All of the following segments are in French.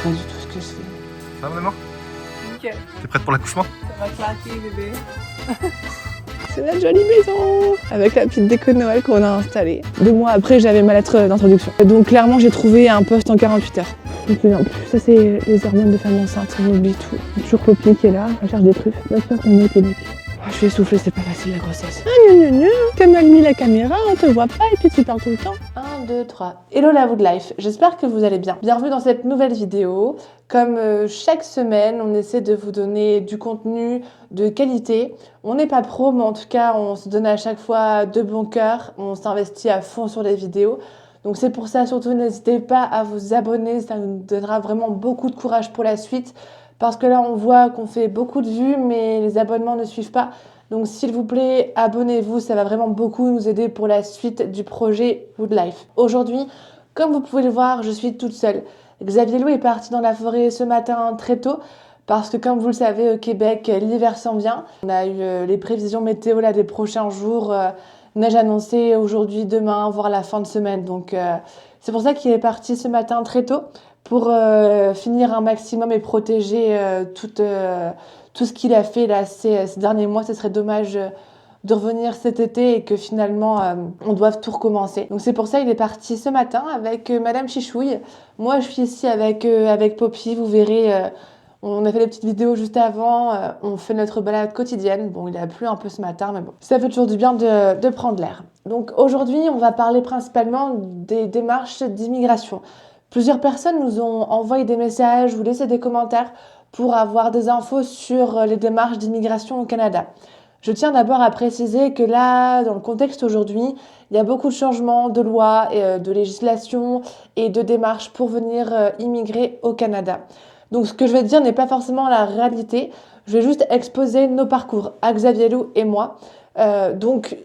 pas du tout ce que je fais. Ça va maman? Nickel. T'es prête pour l'accouchement? Ça va claquer bébé. C'est la jolie maison avec la petite déco de Noël qu'on a installée. 2 mois après, j'avais ma lettre d'introduction. Donc clairement, j'ai trouvé un poste en 48 heures. Je me souviens plus. Ça, c'est les hormones de femme enceinte. On oublie tout. Il y a toujours Poppy qui est là, elle cherche des truffes. Ma soeur, on est au Québec. Je suis essoufflée, c'est pas facile la grossesse. T'as mal mis la caméra, on te voit pas et puis tu parles tout le temps. 1, 2, 3. Hello la Wood Life, j'espère que vous allez bien. Bienvenue dans cette nouvelle vidéo. Comme chaque semaine, on essaie de vous donner du contenu de qualité. On n'est pas pro, mais en tout cas, on se donne à chaque fois de bon cœur. On s'investit à fond sur les vidéos. Donc c'est pour ça, surtout, n'hésitez pas à vous abonner. Ça nous donnera vraiment beaucoup de courage pour la suite. Parce que là, on voit qu'on fait beaucoup de vues, mais les abonnements ne suivent pas. Donc, s'il vous plaît, abonnez-vous. Ça va vraiment beaucoup nous aider pour la suite du projet Wood Life. Aujourd'hui, comme vous pouvez le voir, je suis toute seule. Xavier Lou est parti dans la forêt ce matin très tôt. Parce que, comme vous le savez, au Québec, l'hiver s'en vient. On a eu les prévisions météo là, des prochains jours. Neige annoncée aujourd'hui, demain, voire la fin de semaine. Donc, c'est pour ça qu'il est parti ce matin très tôt. Pour finir un maximum et protéger tout ce qu'il a fait là, ces derniers mois. Ce serait dommage de revenir cet été et que finalement on doive tout recommencer. Donc c'est pour ça qu'il est parti ce matin avec Madame Chichouille. Moi je suis ici avec Poppy, vous verrez. On a fait des petites vidéos juste avant, on fait notre balade quotidienne. Bon, il a plu un peu ce matin, mais bon, ça fait toujours du bien de prendre l'air. Donc aujourd'hui, on va parler principalement des démarches d'immigration. Plusieurs personnes nous ont envoyé des messages ou laissé des commentaires pour avoir des infos sur les démarches d'immigration au Canada. Je tiens d'abord à préciser que là, dans le contexte aujourd'hui, il y a beaucoup de changements de lois, et de législation et de démarches pour venir immigrer au Canada. Donc ce que je vais dire n'est pas forcément la réalité, je vais juste exposer nos parcours à Xavier Lou et moi. Donc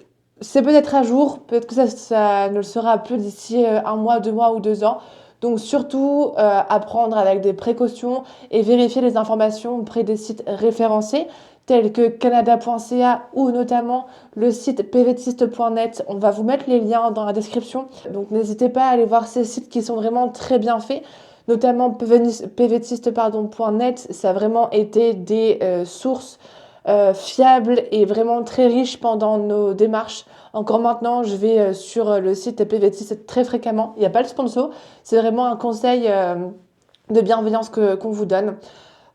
c'est peut-être à jour, peut-être que ça ne le sera plus d'ici 1 mois, 2 mois ou 2 ans. Donc surtout apprendre avec des précautions et vérifier les informations auprès des sites référencés tels que canada.ca ou notamment le site pvtiste.net. On va vous mettre les liens dans la description. Donc n'hésitez pas à aller voir ces sites qui sont vraiment très bien faits. Notamment pvtiste.net, ça a vraiment été des sources fiables et vraiment très riches pendant nos démarches. Encore maintenant, je vais sur le site PVTiste très fréquemment. Il n'y a pas de sponsor, c'est vraiment un conseil de bienveillance qu'on vous donne.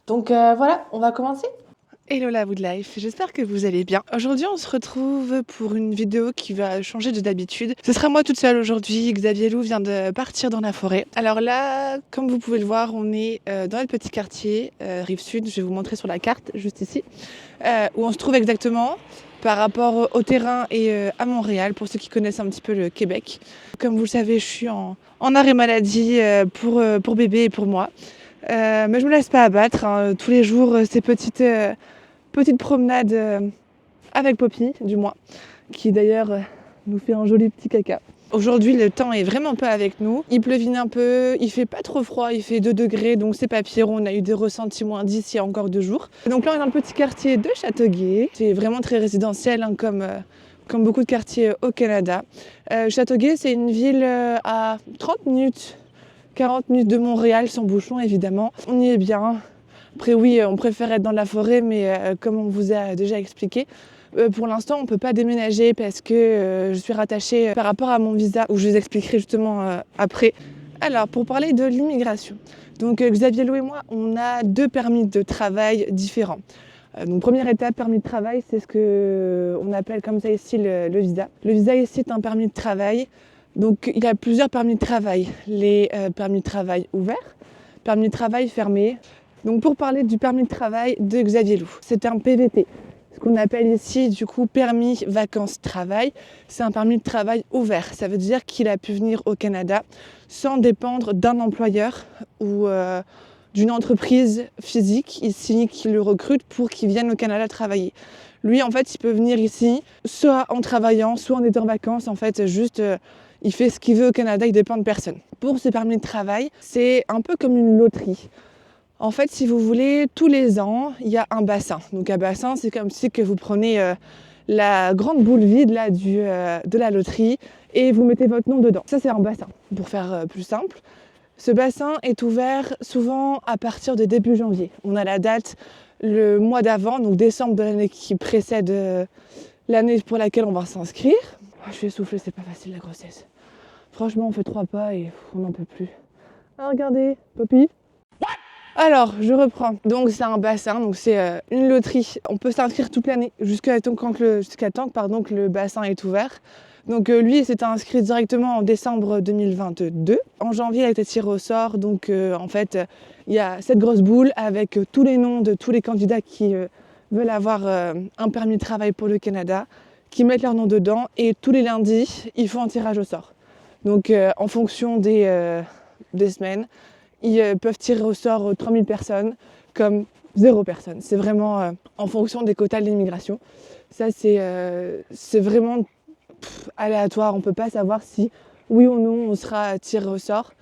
Donc voilà, on va commencer. Hello la Wood Life, j'espère que vous allez bien. Aujourd'hui, on se retrouve pour une vidéo qui va changer de d'habitude. Ce sera moi toute seule aujourd'hui. Xavier Lou vient de partir dans la forêt. Alors là, comme vous pouvez le voir, on est dans le petit quartier Rive-Sud. Je vais vous montrer sur la carte, juste ici, où on se trouve exactement par rapport au terrain et à Montréal, pour ceux qui connaissent un petit peu le Québec. Comme vous le savez, je suis en arrêt maladie pour bébé et pour moi. Mais je me laisse pas abattre. Hein. Tous les jours, ces petites promenade avec Poppy, du moins, qui d'ailleurs nous fait un joli petit caca. Aujourd'hui, le temps est vraiment pas avec nous. Il pleuvine un peu, il fait pas trop froid, il fait 2 degrés, donc c'est pas pire. On a eu des ressentis moins 10 il y a encore 2 jours. Donc là, on est dans le petit quartier de Châteauguay. C'est vraiment très résidentiel, hein, comme beaucoup de quartiers au Canada. Châteauguay, c'est une ville à 30 minutes, 40 minutes de Montréal, sans bouchon évidemment. On y est bien. Après oui, on préfère être dans la forêt, mais comme on vous a déjà expliqué, pour l'instant on ne peut pas déménager parce que je suis rattachée par rapport à mon visa, où je vous expliquerai justement après. Alors pour parler de l'immigration, donc Xavier Lou et moi, on a 2 permis de travail différents. Donc première étape, permis de travail, c'est ce qu'on appelle comme ça ici le visa. Le visa ici est un permis de travail. Donc il y a plusieurs permis de travail. Les permis de travail ouverts, permis de travail fermés. Donc pour parler du permis de travail de Xavier Lou, c'est un PVT, ce qu'on appelle ici du coup permis vacances-travail. C'est un permis de travail ouvert, ça veut dire qu'il a pu venir au Canada sans dépendre d'un employeur ou d'une entreprise physique ici qui le recrute pour qu'il vienne au Canada travailler. Lui en fait il peut venir ici soit en travaillant, soit en étant en vacances, en fait juste il fait ce qu'il veut au Canada, il dépend de personne. Pour ce permis de travail, c'est un peu comme une loterie. En fait, si vous voulez, tous les ans, il y a un bassin. Donc un bassin, c'est comme si que vous prenez la grande boule vide là, de la loterie et vous mettez votre nom dedans. Ça, c'est un bassin, pour faire plus simple. Ce bassin est ouvert souvent à partir de début janvier. On a la date le mois d'avant, donc décembre de l'année qui précède l'année pour laquelle on va s'inscrire. Je suis essoufflée, c'est pas facile la grossesse. Franchement, on fait 3 pas et on n'en peut plus. Ah, regardez, Poppy. Alors, je reprends. Donc, c'est un bassin, donc c'est une loterie. On peut s'inscrire toute l'année jusqu'à temps que le bassin est ouvert. Donc, lui, il s'est inscrit directement en décembre 2022. En janvier, il a été tiré au sort. Donc, en fait, il y a cette grosse boule avec tous les noms de tous les candidats qui veulent avoir un permis de travail pour le Canada, qui mettent leur nom dedans. Et tous les lundis, ils font un tirage au sort. Donc, en fonction des semaines, ils peuvent tirer au sort 3000 personnes comme 0 personne. C'est vraiment en fonction des quotas de l'immigration. Ça, c'est vraiment aléatoire. On ne peut pas savoir si, oui ou non, on sera tiré au sort.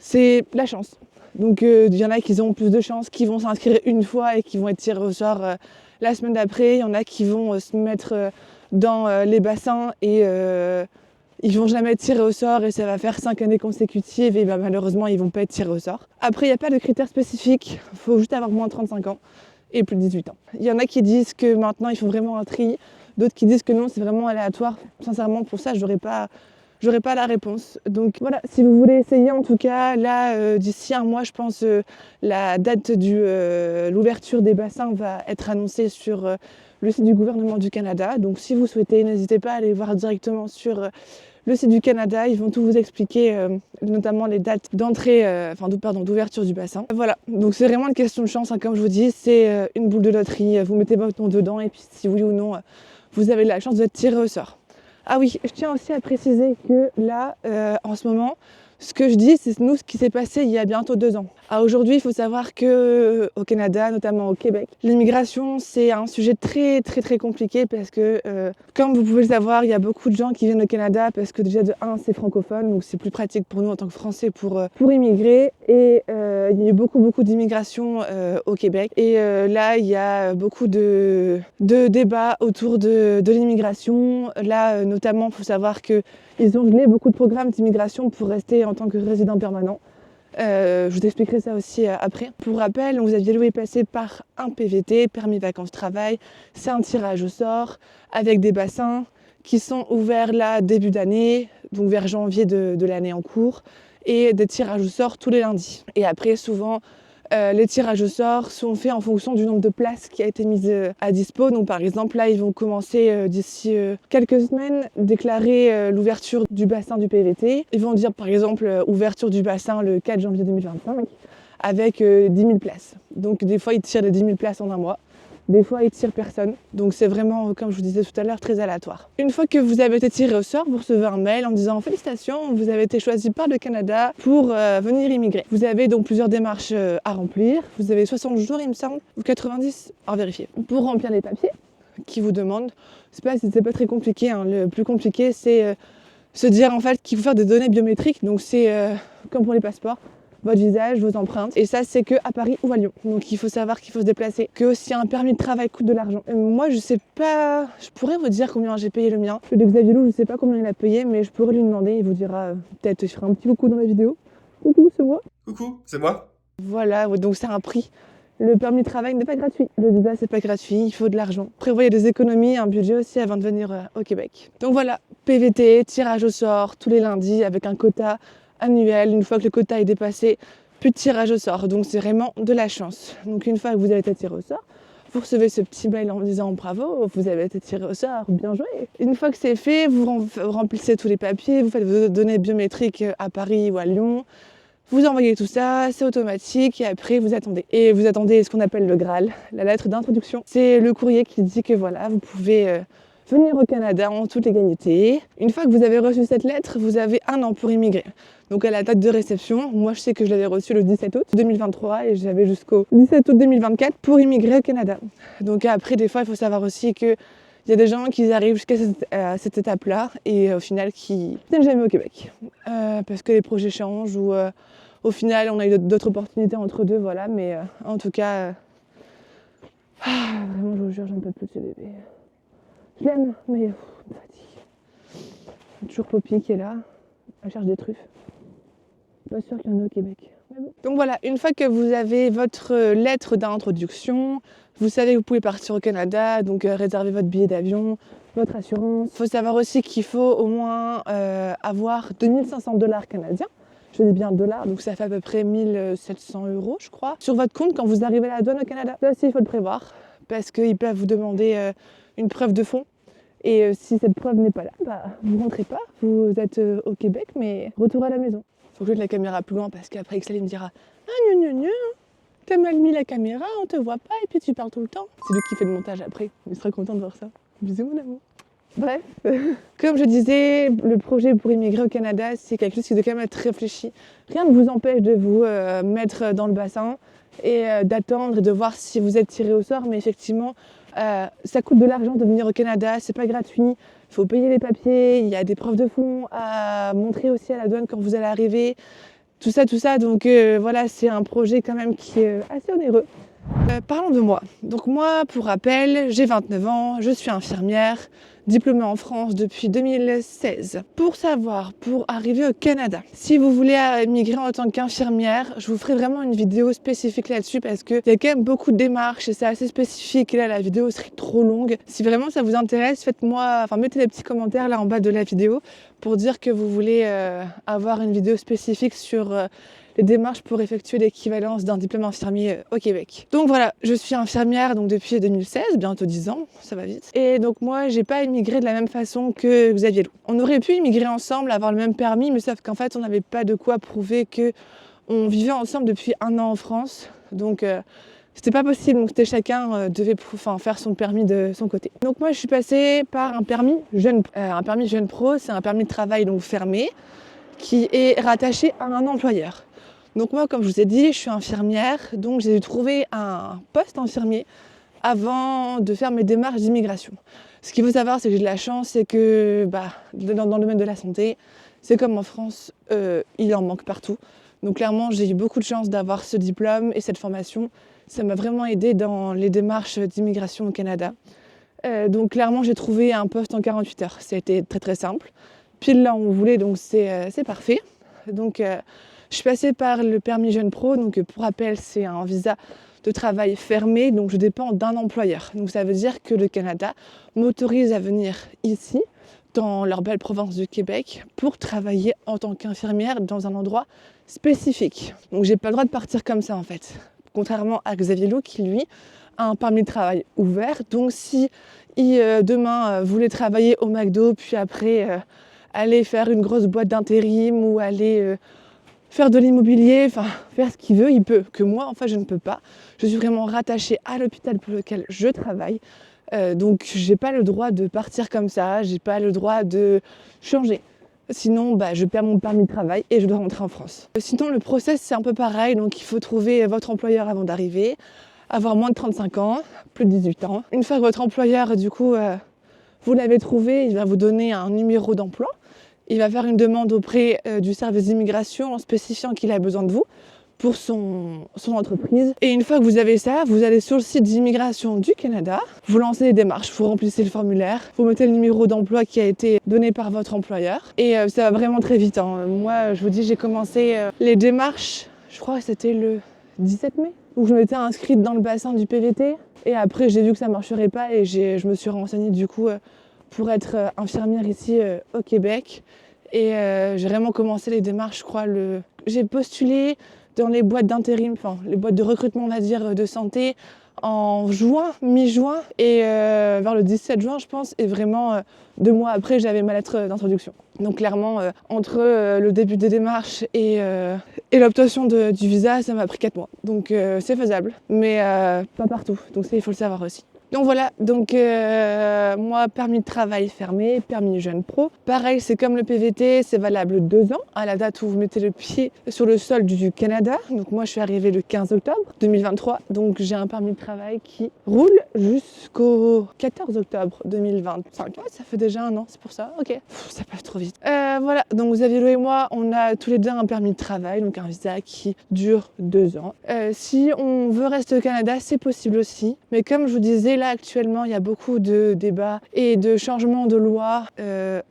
C'est la chance. Donc, il y en a qui ont plus de chance, qui vont s'inscrire une fois et qui vont être tirés au sort la semaine d'après. Il y en a qui vont se mettre dans les bassins et ils vont jamais être tirés au sort et ça va faire 5 années consécutives et malheureusement ils vont pas être tirés au sort. Après il n'y a pas de critères spécifiques, il faut juste avoir moins de 35 ans et plus de 18 ans. Il y en a qui disent que maintenant il faut vraiment un tri, d'autres qui disent que non, c'est vraiment aléatoire. Sincèrement pour ça j'aurais pas la réponse. Donc voilà, si vous voulez essayer en tout cas, là d'ici un mois je pense la date de l'ouverture des bassins va être annoncée sur le site du gouvernement du Canada. Donc si vous souhaitez, n'hésitez pas à aller voir directement sur le site du Canada, ils vont tout vous expliquer, notamment les dates d'entrée, d'ouverture du bassin. Voilà, donc c'est vraiment une question de chance, hein, comme je vous dis, c'est une boule de loterie, vous mettez votre nom dedans et puis si oui ou non, vous avez la chance d'être tiré au sort. Ah oui, je tiens aussi à préciser que là, en ce moment, ce que je dis, c'est nous ce qui s'est passé il y a bientôt 2 ans. Aujourd'hui, il faut savoir que au Canada, notamment au Québec, l'immigration, c'est un sujet très très très compliqué parce que, comme vous pouvez le savoir, il y a beaucoup de gens qui viennent au Canada parce que déjà de 1, c'est francophone, donc c'est plus pratique pour nous en tant que Français pour immigrer. Et il y a eu beaucoup d'immigration au Québec. Et là, il y a beaucoup de débats autour de l'immigration. Là, notamment, il faut savoir que ils ont gelé beaucoup de programmes d'immigration pour rester en tant que résident permanent. Je vous expliquerai ça aussi après. Pour rappel, vous aviez loué passer par un PVT, permis vacances-travail. C'est un tirage au sort avec des bassins qui sont ouverts là début d'année, donc vers janvier de l'année en cours, et des tirages au sort tous les lundis. Et après, souvent, les tirages au sort sont faits en fonction du nombre de places qui a été mise à dispo. Donc par exemple, là, ils vont commencer d'ici quelques semaines déclarer l'ouverture du bassin du PVT. Ils vont dire par exemple ouverture du bassin le 4 janvier 2025 avec 10 000 places. Donc des fois, ils tirent les 10 000 places en un mois. Des fois, ils tirent personne. Donc c'est vraiment, comme je vous disais tout à l'heure, très aléatoire. Une fois que vous avez été tiré au sort, vous recevez un mail en disant félicitations, vous avez été choisi par le Canada pour venir immigrer. Vous avez donc plusieurs démarches à remplir. Vous avez 60 jours, il me semble, ou 90, à vérifier, pour remplir les papiers qui vous demandent. C'est pas très compliqué, hein. Le plus compliqué, c'est se dire en fait qu'il faut faire des données biométriques. Donc c'est comme pour les passeports. Votre visage, vos empreintes. Et ça, c'est que à Paris ou à Lyon. Donc il faut savoir qu'il faut se déplacer. Que aussi un permis de travail coûte de l'argent. Moi, je sais pas, je pourrais vous dire combien j'ai payé le mien. Le de Xavier Lou, je sais pas combien il a payé, mais je pourrais lui demander. Il vous dira peut-être, je ferai un petit coucou dans la vidéo. Coucou, c'est moi. Coucou, c'est moi. Voilà, donc c'est un prix. Le permis de travail n'est pas gratuit. Le visa, c'est pas gratuit. Il faut de l'argent. Prévoyez des économies, un budget aussi avant de venir au Québec. Donc voilà, PVT, tirage au sort tous les lundis avec un quota annuel. Une fois que le quota est dépassé, plus de tirage au sort. Donc c'est vraiment de la chance. Donc une fois que vous avez été tiré au sort, vous recevez ce petit mail en disant bravo, vous avez été tiré au sort, bien joué. Une fois que c'est fait, vous remplissez tous les papiers, vous faites vos données biométriques à Paris ou à Lyon. Vous envoyez tout ça, c'est automatique et après vous attendez. Et vous attendez ce qu'on appelle le Graal, la lettre d'introduction. C'est le courrier qui dit que voilà, vous pouvez venir au Canada en toute légalité. Une fois que vous avez reçu cette lettre, vous avez 1 an pour immigrer. Donc à la date de réception, moi je sais que je l'avais reçu le 17 août 2023 et j'avais jusqu'au 17 août 2024 pour immigrer au Canada. Donc après, des fois, il faut savoir aussi que il y a des gens qui arrivent jusqu'à cette étape-là et au final qui ne viennent jamais au Québec. Parce que les projets changent ou au final on a eu d'autres opportunités entre deux, voilà. Mais en tout cas, vraiment je vous jure, j'en peux plus de ce bébé. Je l'aime, mais il me fatigue. Toujours Poppy qui est là, elle cherche des truffes. Pas sûr qu'il y en ait au Québec. Bon. Donc voilà, une fois que vous avez votre lettre d'introduction, vous savez que vous pouvez partir au Canada, donc réserver votre billet d'avion, votre assurance. Il faut savoir aussi qu'il faut au moins avoir 2500 $ canadiens. Je dis bien dollars, donc ça fait à peu près 1700 € je crois, sur votre compte quand vous arrivez à la douane au Canada. Ça aussi, il faut le prévoir, parce qu'ils peuvent vous demander une preuve de fonds. Et si cette preuve n'est pas là, bah, vous rentrez pas, vous êtes au Québec, mais retour à la maison. Faut que je mette la caméra plus loin, parce qu'après Excel me dira « Ah, gna, t'as mal mis la caméra, on te voit pas, et puis tu parles tout le temps. » C'est lui qui fait le montage après, il sera content de voir ça. Bisous mon amour. Bref, comme je disais, le projet pour immigrer au Canada, c'est quelque chose qui doit quand même être réfléchi. Rien ne vous empêche de vous mettre dans le bassin et d'attendre et de voir si vous êtes tiré au sort. Mais effectivement, ça coûte de l'argent de venir au Canada, c'est pas gratuit. Il faut payer les papiers, il y a des preuves de fonds à montrer aussi à la douane quand vous allez arriver. Tout ça. Donc voilà, c'est un projet quand même qui est assez onéreux. Parlons de moi. Donc moi, pour rappel, j'ai 29 ans, je suis infirmière, diplômée en France depuis 2016. Pour savoir, pour arriver au Canada, si vous voulez immigrer en tant qu'infirmière, je vous ferai vraiment une vidéo spécifique là-dessus parce qu'il y a quand même beaucoup de démarches et c'est assez spécifique et là la vidéo serait trop longue. Si vraiment ça vous intéresse, mettez des petits commentaires là en bas de la vidéo pour dire que vous voulez avoir une vidéo spécifique sur les démarches pour effectuer l'équivalence d'un diplôme infirmier au Québec. Donc voilà, je suis infirmière donc depuis 2016, bientôt 10 ans, ça va vite. Et donc moi, j'ai pas immigré de la même façon que Xavier Lou. On aurait pu immigrer ensemble, avoir le même permis, mais sauf qu'en fait, on n'avait pas de quoi prouver que on vivait ensemble depuis 1 an en France. Donc c'était pas possible, donc chacun devait faire son permis de son côté. Donc moi, je suis passée par un permis jeune. Un permis jeune pro, c'est un permis de travail donc fermé, qui est rattaché à un employeur. Donc moi, comme je vous ai dit, je suis infirmière, donc j'ai dû trouver un poste infirmier avant de faire mes démarches d'immigration. Ce qu'il faut savoir, c'est que j'ai de la chance, c'est que dans le domaine de la santé, c'est comme en France, il en manque partout. Donc clairement, j'ai eu beaucoup de chance d'avoir ce diplôme et cette formation. Ça m'a vraiment aidée dans les démarches d'immigration au Canada. Donc clairement, j'ai trouvé un poste en 48 heures. Ça a été très très simple. Pile là où on voulait, donc c'est parfait. Donc je suis passée par le permis jeune pro, donc pour rappel, c'est un visa de travail fermé, donc je dépends d'un employeur. Donc ça veut dire que le Canada m'autorise à venir ici, dans leur belle province du Québec, pour travailler en tant qu'infirmière dans un endroit spécifique. Donc j'ai pas le droit de partir comme ça en fait. Contrairement à Xavier Lou qui lui a un permis de travail ouvert. Donc si demain voulait travailler au McDo, puis après aller faire une grosse boîte d'intérim ou aller faire de l'immobilier, faire ce qu'il veut, il peut. Que moi, je ne peux pas. Je suis vraiment rattachée à l'hôpital pour lequel je travaille. Donc, j'ai pas le droit de partir comme ça. J'ai pas le droit de changer. Sinon, je perds mon permis de travail et je dois rentrer en France. Sinon, le process, c'est un peu pareil. Donc, il faut trouver votre employeur avant d'arriver, avoir moins de 35 ans, plus de 18 ans. Une fois que votre employeur, du coup, vous l'avez trouvé, il va vous donner un numéro d'emploi. Il va faire une demande auprès du service d'immigration en spécifiant qu'il a besoin de vous pour son entreprise. Et une fois que vous avez ça, vous allez sur le site d'immigration du Canada, vous lancez les démarches, vous remplissez le formulaire, vous mettez le numéro d'emploi qui a été donné par votre employeur. Et ça va vraiment très vite. Moi, je vous dis, j'ai commencé les démarches, je crois que c'était le 17 mai, où je m'étais inscrite dans le bassin du PVT. Et après, j'ai vu que ça ne marcherait pas et je me suis renseignée du coup pour être infirmière ici au Québec. Et j'ai vraiment commencé les démarches, je crois. J'ai postulé dans les boîtes d'intérim, les boîtes de recrutement, on va dire, de santé, en juin, mi-juin, et vers le 17 juin, je pense. Et vraiment, 2 mois après, j'avais ma lettre d'introduction. Donc clairement, entre le début des démarches et l'obtention du visa, ça m'a pris 4 mois. Donc c'est faisable, mais pas partout. Donc ça, il faut le savoir aussi. Donc voilà, moi, permis de travail fermé, permis jeune pro. Pareil, c'est comme le PVT, c'est valable 2 ans à la date où vous mettez le pied sur le sol du Canada. Donc moi, je suis arrivée le 15 octobre 2023. Donc j'ai un permis de travail qui roule jusqu'au 14 octobre 2025. Ouais, ça fait déjà 1 an, c'est pour ça. Ok, ça passe trop vite. Voilà, donc Xavier Lou et moi, on a tous les deux un permis de travail, donc un visa qui dure 2 ans. Si on veut rester au Canada, c'est possible aussi. Mais comme je vous disais, là, là, actuellement, il y a beaucoup de débats et de changements de loi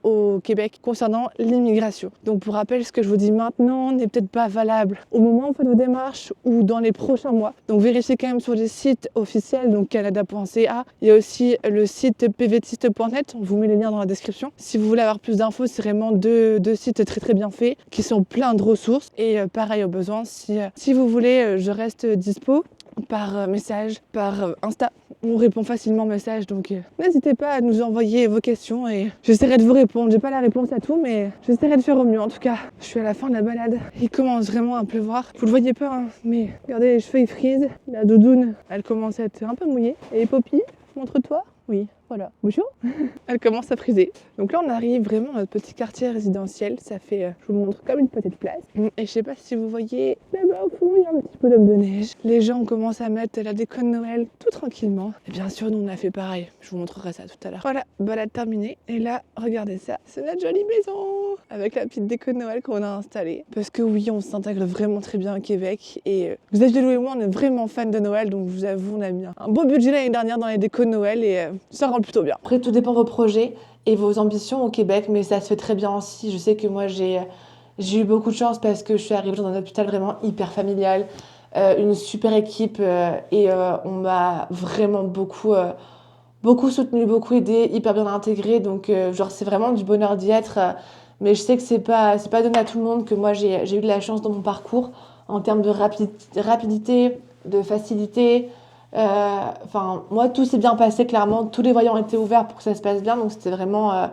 au Québec concernant l'immigration. Donc pour rappel, ce que je vous dis maintenant n'est peut-être pas valable au moment où vous faites vos démarches ou dans les prochains mois. Donc vérifiez quand même sur les sites officiels, donc canada.ca. Il y a aussi le site pvtiste.net, on vous met les liens dans la description. Si vous voulez avoir plus d'infos, c'est vraiment deux sites très très bien faits, qui sont pleins de ressources. Et pareil au besoin, si vous voulez, je reste dispo par message, par Insta. On répond facilement aux messages, donc n'hésitez pas à nous envoyer vos questions et j'essaierai de vous répondre. J'ai pas la réponse à tout, mais j'essaierai de faire au mieux. En tout cas, je suis à la fin de la balade. Il commence vraiment à pleuvoir. Vous le voyez pas, hein, mais regardez, les cheveux ils frisent. La doudoune, elle commence à être un peu mouillée. Et Poppy, montre-toi. Oui, voilà. Bonjour. Elle commence à friser. Donc là, on arrive vraiment dans notre petit quartier résidentiel. Ça fait, je vous montre, comme une petite place. Et je sais pas si vous voyez, là-bas au fond, il y a un petit peu d'homme de neige. Les gens commencent à mettre la déco de Noël tout tranquillement. Et bien sûr, nous, on a fait pareil. Je vous montrerai ça tout à l'heure. Voilà, balade terminée. Et là, regardez ça. C'est notre jolie maison avec la petite déco de Noël qu'on a installée. Parce que oui, on s'intègre vraiment très bien au Québec. Et Xavier Lou et moi, on est vraiment fans de Noël. Donc, je vous avoue, on a mis un beau budget l'année dernière dans les décos de Noël. Et ça rend plutôt bien. Après, tout dépend de vos projets et vos ambitions au Québec, mais ça se fait très bien aussi. Je sais que moi, j'ai eu beaucoup de chance parce que je suis arrivée dans un hôpital vraiment hyper familial, une super équipe et on m'a vraiment beaucoup soutenu, beaucoup aidé, hyper bien intégré. Donc, genre, c'est vraiment du bonheur d'y être. Mais je sais que c'est pas donné à tout le monde, que moi, j'ai eu de la chance dans mon parcours en termes de rapidité, de facilité. Enfin, moi, tout s'est bien passé, clairement. Tous les voyants étaient ouverts pour que ça se passe bien. Donc, c'était vraiment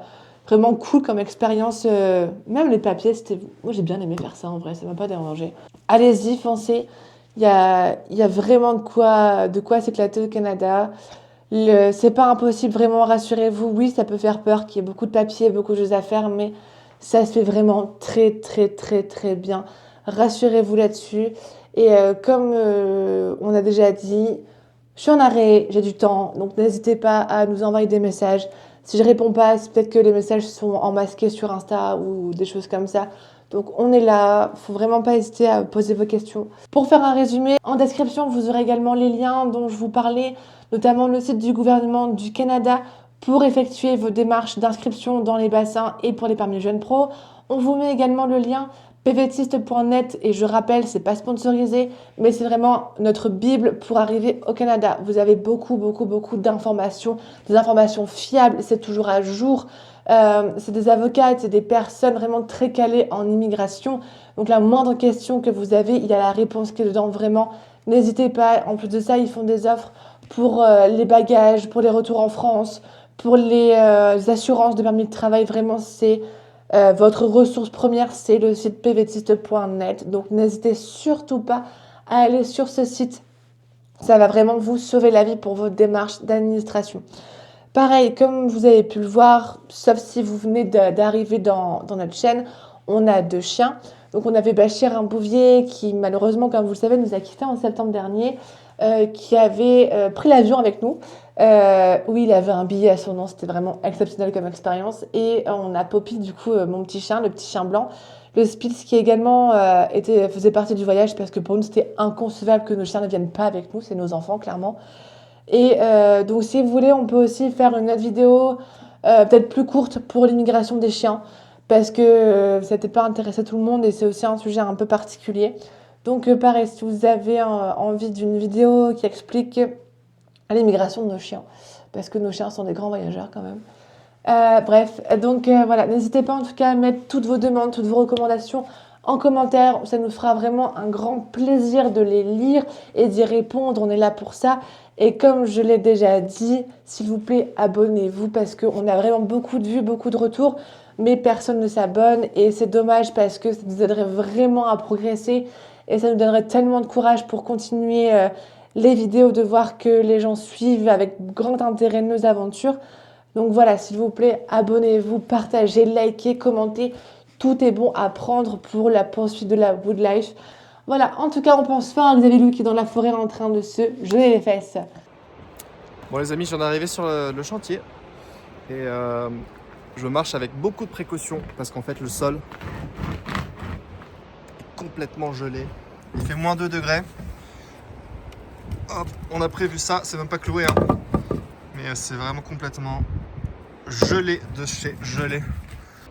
cool comme expérience. Même les papiers, moi, j'ai bien aimé faire ça, en vrai. Ça m'a pas dérangé. Allez-y, foncez. Il y a vraiment de quoi s'éclater au Canada. C'est pas impossible, vraiment, rassurez-vous. Oui, ça peut faire peur qu'il y ait beaucoup de papiers, beaucoup de choses à faire, mais ça se fait vraiment très, très, très, très bien. Rassurez-vous là-dessus. Et comme on a déjà dit, je suis en arrêt, j'ai du temps, donc n'hésitez pas à nous envoyer des messages. Si je réponds pas, c'est peut-être que les messages sont en masqué sur Insta ou des choses comme ça. Donc on est là, faut vraiment pas hésiter à poser vos questions. Pour faire un résumé, en description, vous aurez également les liens dont je vous parlais, notamment le site du gouvernement du Canada pour effectuer vos démarches d'inscription dans les bassins et pour les permis jeunes pro. On vous met également le lien pvtiste.net et je rappelle, c'est pas sponsorisé, mais c'est vraiment notre bible pour arriver au Canada. Vous avez beaucoup d'informations, des informations fiables, c'est toujours à jour. C'est des avocats, c'est des personnes vraiment très calées en immigration. Donc la moindre question que vous avez, il y a la réponse qui est dedans, vraiment. N'hésitez pas. En plus de ça, ils font des offres pour les bagages, pour les retours en France, pour les assurances de permis de travail. Vraiment, c'est votre ressource première, c'est le site pvtiste.net. Donc, n'hésitez surtout pas à aller sur ce site. Ça va vraiment vous sauver la vie pour vos démarches d'administration. Pareil, comme vous avez pu le voir, sauf si vous venez d'arriver dans notre chaîne, on a 2 chiens. Donc, on avait Bachir, un bouvier qui, malheureusement, comme vous le savez, nous a quittés en septembre dernier, qui avait pris l'avion avec nous. Oui, il avait un billet à son nom, c'était vraiment exceptionnel comme expérience. Et on a Poppy, du coup, mon petit chien, le petit chien blanc, le Spitz, qui également faisait partie du voyage, parce que pour nous, c'était inconcevable que nos chiens ne viennent pas avec nous, c'est nos enfants, clairement. Et donc, si vous voulez, on peut aussi faire une autre vidéo, peut-être plus courte, pour l'immigration des chiens, parce que ça n'était pas intéressé tout le monde et c'est aussi un sujet un peu particulier. Donc, pareil, si vous avez envie d'une vidéo qui explique l'immigration de nos chiens, parce que nos chiens sont des grands voyageurs quand même. Bref, donc voilà, n'hésitez pas en tout cas à mettre toutes vos demandes, toutes vos recommandations en commentaire. Ça nous fera vraiment un grand plaisir de les lire et d'y répondre. On est là pour ça. Et comme je l'ai déjà dit, s'il vous plaît, abonnez-vous parce qu'on a vraiment beaucoup de vues, beaucoup de retours, mais personne ne s'abonne et c'est dommage parce que ça nous aiderait vraiment à progresser et ça nous donnerait tellement de courage pour continuer les vidéos, de voir que les gens suivent avec grand intérêt nos aventures. Donc voilà, s'il vous plaît, abonnez-vous, partagez, likez, commentez. Tout est bon à prendre pour la poursuite de la woodlife. Voilà, en tout cas, on pense fort à Xavier Lou qui est dans la forêt en train de se geler les fesses. Bon les amis, je viens d'arriver sur le chantier et je marche avec beaucoup de précautions parce qu'en fait le sol est complètement gelé. Il fait -2 degrés. Hop, on a prévu ça, c'est même pas cloué, hein. mais c'est vraiment complètement gelé de chez gelé.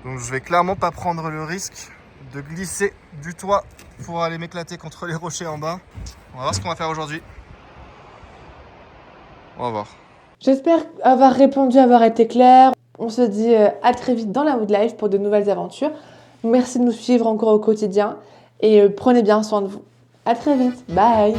Donc je vais clairement pas prendre le risque de glisser du toit pour aller m'éclater contre les rochers en bas. On va voir ce qu'on va faire aujourd'hui. On va voir. J'espère avoir répondu, avoir été claire. On se dit à très vite dans la Wood Life pour de nouvelles aventures. Merci de nous suivre encore au quotidien et prenez bien soin de vous. À très vite. Bye.